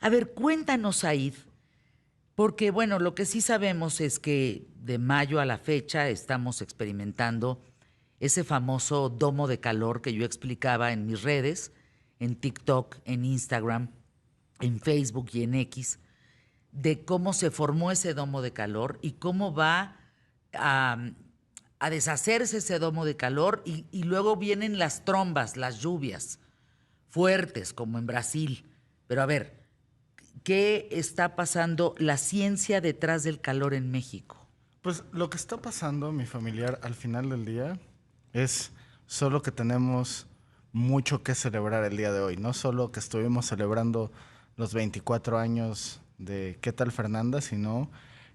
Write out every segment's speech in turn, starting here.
A ver, cuéntanos, Said, porque bueno, lo que sí sabemos es que de mayo a la fecha estamos experimentando ese famoso domo de calor que yo explicaba en mis redes, en TikTok, en Instagram, en Facebook y en X, de cómo se formó ese domo de calor y cómo va a, a deshacerse ese domo de calor y luego vienen las trombas, las lluvias fuertes, como en Brasil. Pero a ver, ¿qué está pasando la ciencia detrás del calor en México? Pues lo que está pasando, mi familiar, al final del día es solo que tenemos mucho que celebrar el día de hoy. No solo que estuvimos celebrando los 24 años de ¿Qué tal Fernanda?, sino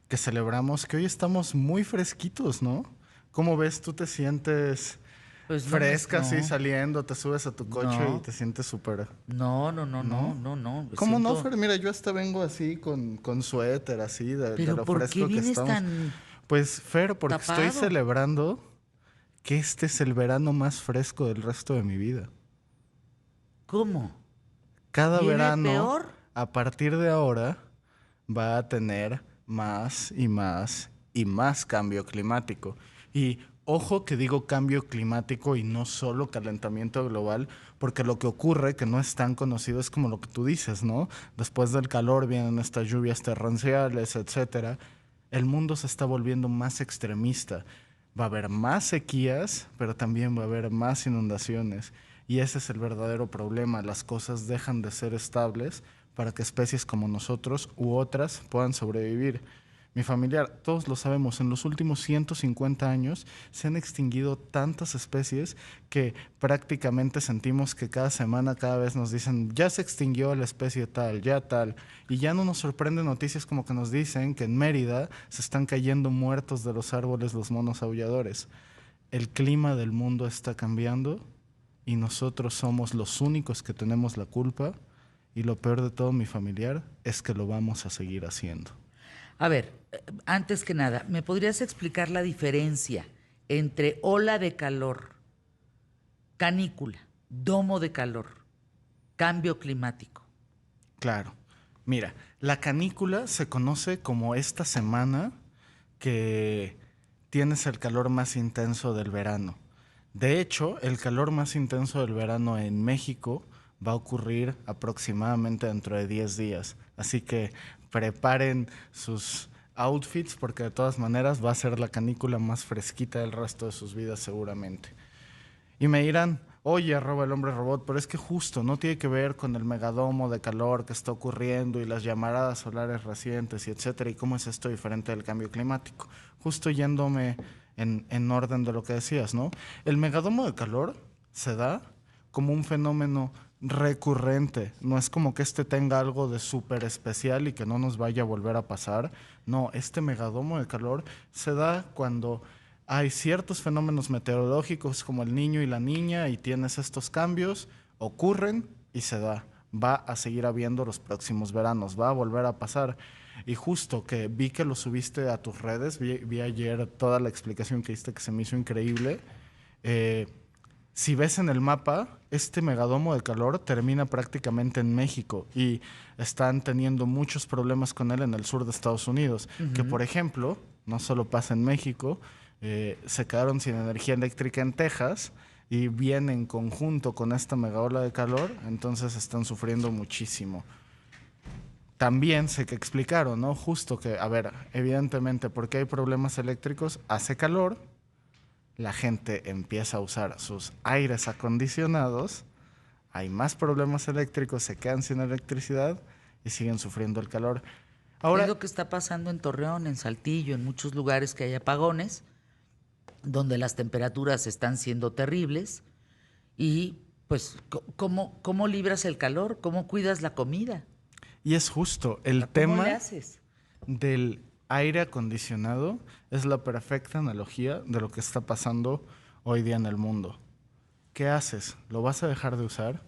que celebramos que hoy estamos muy fresquitos, ¿no? ¿Cómo ves? ¿Tú te sientes Pues fresca así no, saliendo? ¿Te subes a tu coche y no, te sientes súper, no, no? no, no, me ¿Cómo no, siento... Fer? Mira, yo hasta vengo así con suéter, así, de Pero lo ¿por qué fresco que vienes estamos. tan Pues, Fer, porque estoy tapado? celebrando que este es el verano más fresco del resto de mi vida. ¿Cómo? Cada ¿Viene verano, peor? a partir de ahora, va a tener más y más y más cambio climático. Y ojo que digo cambio climático y no solo calentamiento global, porque lo que ocurre, que no es tan conocido, es como lo que tú dices, ¿no? Después del calor vienen estas lluvias torrenciales, etcétera. El mundo se está volviendo más extremista. Va a haber más sequías, pero también va a haber más inundaciones. Y ese es el verdadero problema. Las cosas dejan de ser estables para que especies como nosotros u otras puedan sobrevivir. Mi familiar, todos lo sabemos, en los últimos 150 años se han extinguido tantas especies que prácticamente sentimos que cada semana, cada vez nos dicen, ya se extinguió la especie tal, ya tal. Y ya no nos sorprenden noticias como que nos dicen que en Mérida se están cayendo muertos de los árboles los monos aulladores. El clima del mundo está cambiando y nosotros somos los únicos que tenemos la culpa y lo peor de todo, mi familiar, es que lo vamos a seguir haciendo. A ver, antes que nada, ¿me podrías explicar la diferencia entre ola de calor, canícula, domo de calor, cambio climático? Claro. Mira, la canícula se conoce como esta semana que tienes el calor más intenso del verano. De hecho, el calor más intenso del verano en México va a ocurrir aproximadamente dentro de 10 días. Así que preparen sus outfits porque de todas maneras va a ser la canícula más fresquita del resto de sus vidas seguramente. Y me dirán, oye, arroba el hombre robot, pero es que justo no tiene que ver con el megadomo de calor que está ocurriendo y las llamaradas solares recientes y etcétera, y cómo es esto diferente del cambio climático. Justo yéndome en orden de lo que decías, ¿no? El megadomo de calor se da como un fenómeno recurrente. No es como que este tenga algo de súper especial y que no nos vaya a volver a pasar. No, este megadomo de calor se da cuando hay ciertos fenómenos meteorológicos como el niño y la niña y tienes estos cambios, ocurren y se da. Va a seguir habiendo los próximos veranos, va a volver a pasar. Y justo que vi que lo subiste a tus redes, vi ayer toda la explicación que diste que se me hizo increíble. Eh, si ves en el mapa, este megadomo de calor termina prácticamente en México y están teniendo muchos problemas con él en el sur de Estados Unidos, que Ujú. por ejemplo, no solo pasa en México, se quedaron sin energía eléctrica en Texas y viene en conjunto con esta mega ola de calor, entonces están sufriendo muchísimo. También sé que explicaron, ¿no? Justo que, a ver, evidentemente, porque hay problemas eléctricos, hace calor, la gente empieza a usar sus aires acondicionados, hay más problemas eléctricos, se quedan sin electricidad y siguen sufriendo el calor. Es Ahora, lo que está pasando en Torreón, en Saltillo, en muchos lugares que hay apagones, donde las temperaturas están siendo terribles y pues ¿cómo libras el calor? ¿Cómo cuidas la comida? y es justo, O el sea, ¿cómo le tema haces? del aire acondicionado es la perfecta analogía de lo que está pasando hoy día en el mundo. ¿Qué haces? ¿Lo vas a dejar de usar?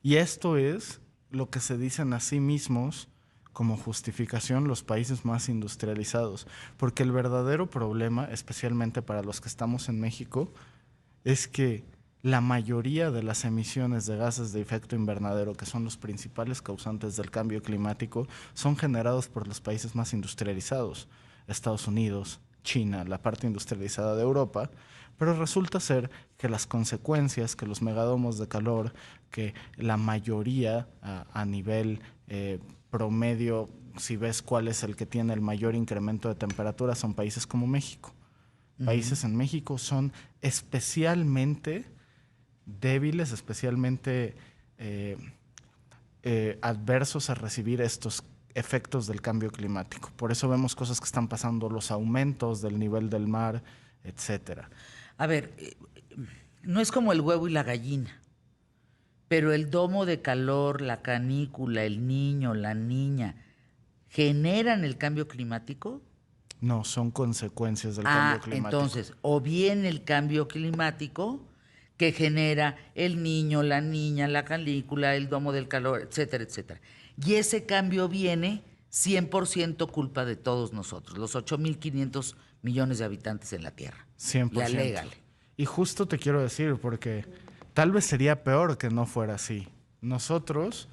Y esto es lo que se dicen a sí mismos como justificación los países más industrializados, porque el verdadero problema, especialmente para los que estamos en México, es que la mayoría de las emisiones de gases de efecto invernadero, que son los principales causantes del cambio climático, son generados por los países más industrializados, Estados Unidos, China, la parte industrializada de Europa, pero resulta ser que las consecuencias, que los megadomos de calor, que la mayoría a nivel promedio, si ves cuál es el que tiene el mayor incremento de temperatura, son países como México. Países en México son especialmente débiles, especialmente adversos a recibir estos efectos del cambio climático. Por eso vemos cosas que están pasando, los aumentos del nivel del mar, etcétera. A ver, no es como el huevo y la gallina, pero el domo de calor, la canícula, el niño, la niña, ¿generan el cambio climático? No, son consecuencias del cambio climático. Entonces, o bien el cambio climático que genera el niño, la niña, la canícula, el domo del calor, etcétera, etcétera. Y ese cambio viene 100% culpa de todos nosotros, los 8.500 millones de habitantes en la Tierra. 100%. Y alégale. Y justo te quiero decir, porque tal vez sería peor que no fuera así. Nosotros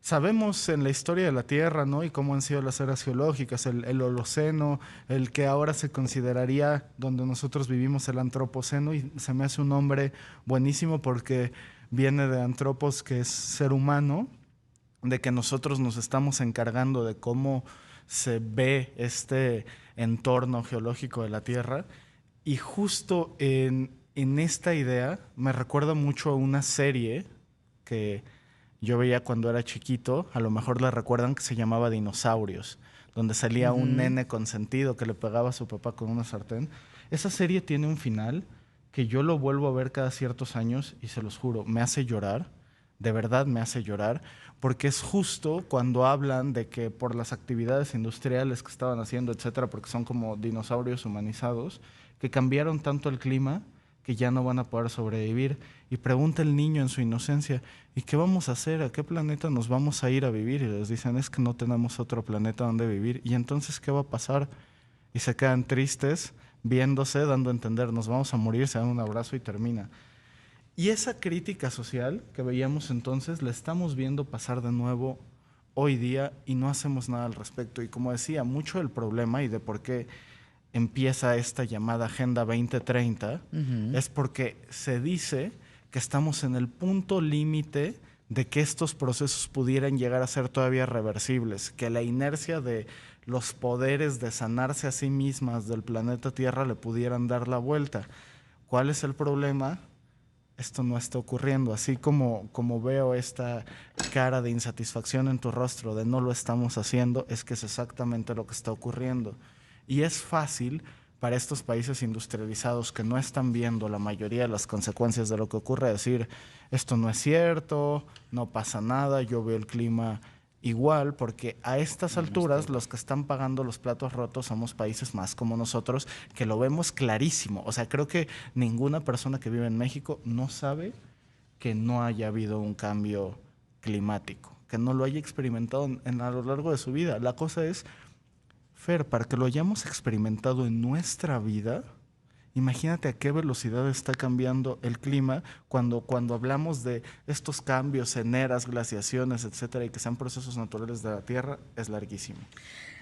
sabemos en la historia de la Tierra, ¿no? Y cómo han sido las eras geológicas, el Holoceno, el que ahora se consideraría donde nosotros vivimos el Antropoceno, y se me hace un nombre buenísimo porque viene de antropos, que es ser humano, de que nosotros nos estamos encargando de cómo se ve este entorno geológico de la Tierra. Y justo en esta idea me recuerda mucho a una serie que yo veía cuando era chiquito, a lo mejor la recuerdan, que se llamaba Dinosaurios, donde salía un nene consentido que le pegaba a su papá con una sartén. Esa serie tiene un final que yo lo vuelvo a ver cada ciertos años y se los juro, me hace llorar, de verdad me hace llorar, porque es justo cuando hablan de que por las actividades industriales que estaban haciendo, etcétera, porque son como dinosaurios humanizados, que cambiaron tanto el clima que ya no van a poder sobrevivir. Y pregunta el niño en su inocencia, ¿y qué vamos a hacer? ¿A qué planeta nos vamos a ir a vivir? Y les dicen, es que no tenemos otro planeta donde vivir. ¿Y entonces qué va a pasar? Y se quedan tristes, viéndose, dando a entender, nos vamos a morir, se dan un abrazo y termina. Y esa crítica social que veíamos entonces, la estamos viendo pasar de nuevo hoy día y no hacemos nada al respecto. Y como decía, mucho del problema y de por qué empieza esta llamada Agenda 2030 es porque se dice que estamos en el punto límite de que estos procesos pudieran llegar a ser todavía reversibles, que la inercia de los poderes de sanarse a sí mismas del planeta Tierra le pudieran dar la vuelta. ¿Cuál es el problema? Esto no está ocurriendo. Así como veo esta cara de insatisfacción en tu rostro de no lo estamos haciendo, es que es exactamente lo que está ocurriendo. Y es fácil para estos países industrializados que no están viendo la mayoría de las consecuencias de lo que ocurre decir, esto no es cierto, no pasa nada, yo veo el clima igual, porque a estas alturas los que están pagando los platos rotos somos países más como nosotros, que lo vemos clarísimo. O sea, creo que ninguna persona que vive en México no sabe que no haya habido un cambio climático, que no lo haya experimentado a lo largo de su vida. La cosa es, Fer, para que lo hayamos experimentado en nuestra vida, imagínate a qué velocidad está cambiando el clima cuando hablamos de estos cambios en eras, glaciaciones, etcétera, y que sean procesos naturales de la Tierra, es larguísimo.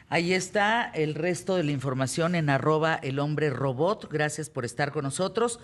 Ahí está el resto de la información en @elhombrerobot. Gracias por estar con nosotros.